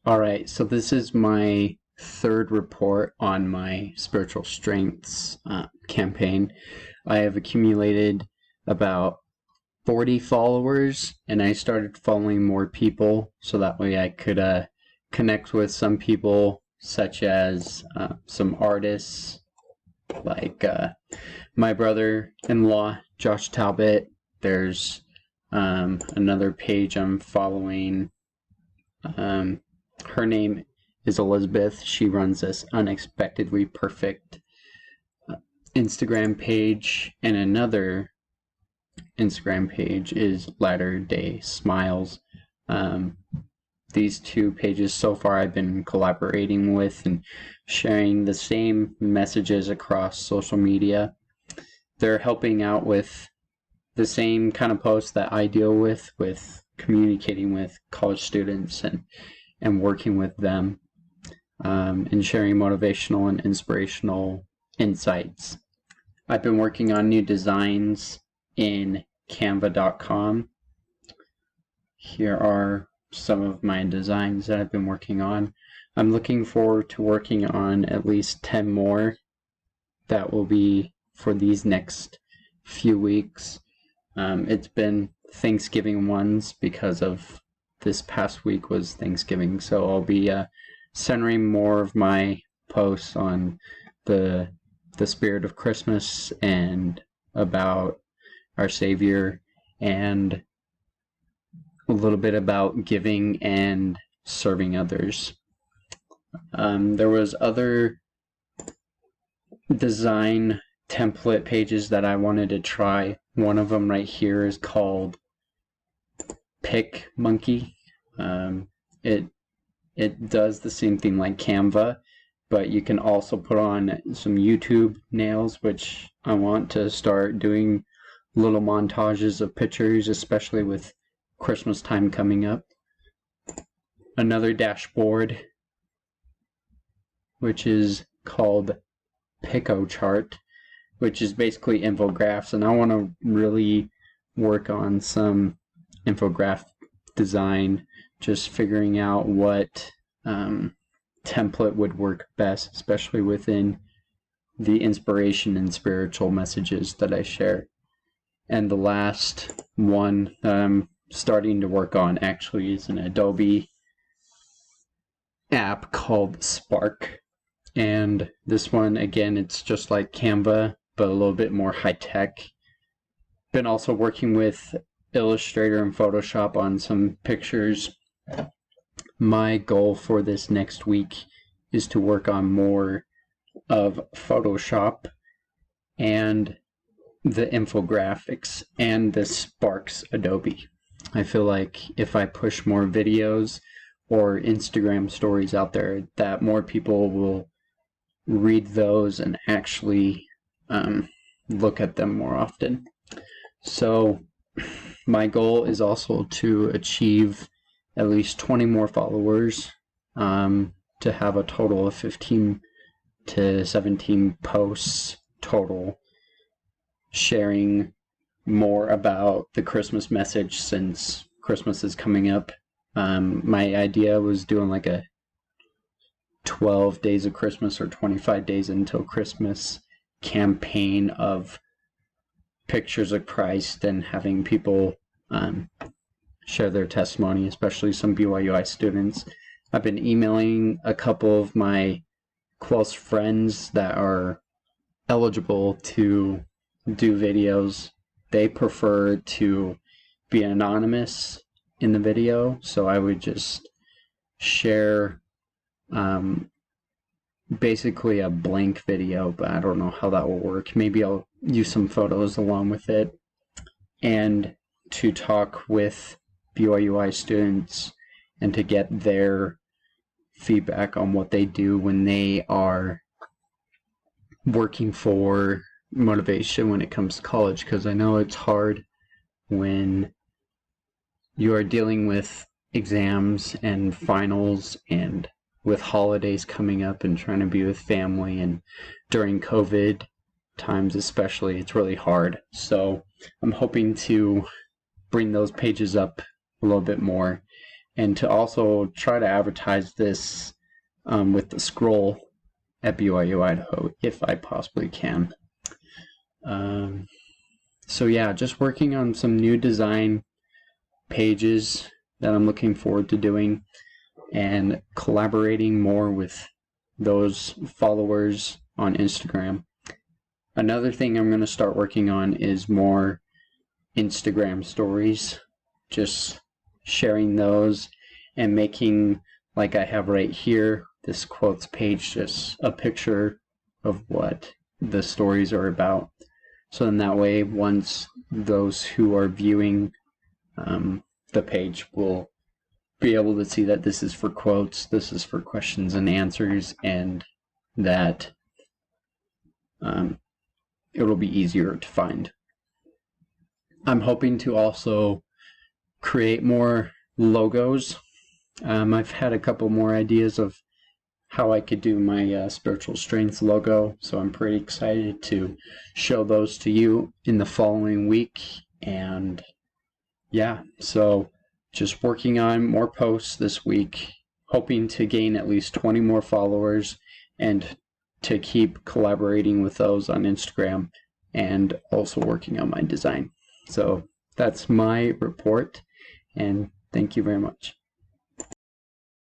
All right, so this is my third report on my spiritual strengths campaign. I have accumulated about 40 followers, and I started following more people so that way I could connect with some people, such as some artists like my brother-in-law, Josh Talbot. There's another page I'm following. Her name is Elizabeth. She runs this Unexpectedly Perfect Instagram page, and another Instagram page is Latter Day Smiles. These two pages so far I've been collaborating with and sharing the same messages across social media. They're helping out with the same kind of posts that I deal with communicating with college students and working with them and sharing motivational and inspirational insights. I've been working on new designs in canva.com. Here are some of my designs that I've been working on. I'm looking forward to working on at least 10 more that will be for these next few weeks. It's been Thanksgiving ones because of this past week was Thanksgiving, so I'll be centering more of my posts on the spirit of Christmas and about our Savior, and a little bit about giving and serving others. There was other design template pages that I wanted to try. One of them right here is called Pick Monkey. It does the same thing like Canva, but you can also put on some YouTube nails, which I want to start doing little montages of pictures, especially with Christmas time coming up. Another dashboard, which is called Pico Chart, which is basically infographics, and I want to really work on some infographic design, just figuring out what template would work best, especially within the inspiration and spiritual messages that I share. And the last one that I'm starting to work on actually is an Adobe app called Spark. And this one, again, it's just like Canva, but a little bit more high-tech. Been also working with Illustrator and Photoshop on some pictures. My goal for this next week is to work on more of Photoshop and the infographics and the Sparks Adobe. I feel like if I push more videos or Instagram stories out there, that more people will read those and actually look at them more often. So my goal is also to achieve at least 20 more followers, to have a total of 15 to 17 posts total, sharing more about the Christmas message since Christmas is coming up. My idea was doing like a 12 days of Christmas or 25 days until Christmas campaign of pictures of Christ and having people share their testimony, especially some BYUI students. I've been emailing a couple of my close friends that are eligible to do videos. They prefer to be anonymous in the video, so I would just share basically a blank video, but I don't know how that will work. Maybe I'll use some photos along with it, and to talk with BYUI students and to get their feedback on what they do when they are working for motivation when it comes to college, because I know it's hard when you are dealing with exams and finals and with holidays coming up and trying to be with family, and during COVID times especially, it's really hard. So I'm hoping to bring those pages up a little bit more and to also try to advertise this with the scroll at BYU Idaho if I possibly can. So yeah, just working on some new design pages that I'm looking forward to doing, and collaborating more with those followers on Instagram. Another thing I'm going to start working on is more Instagram stories, just sharing those and making, like I have right here, this quotes page, just a picture of what the stories are about. So in that way, once those who are viewing the page will be able to see that this is for quotes, this is for questions and answers, and that it'll be easier to find. I'm hoping to also create more logos. I've had a couple more ideas of how I could do my spiritual strength logo, so I'm pretty excited to show those to you in the following week. And yeah, so just working on more posts this week, hoping to gain at least 20 more followers and to keep collaborating with those on Instagram, and also working on my design. So that's my report, and thank you very much.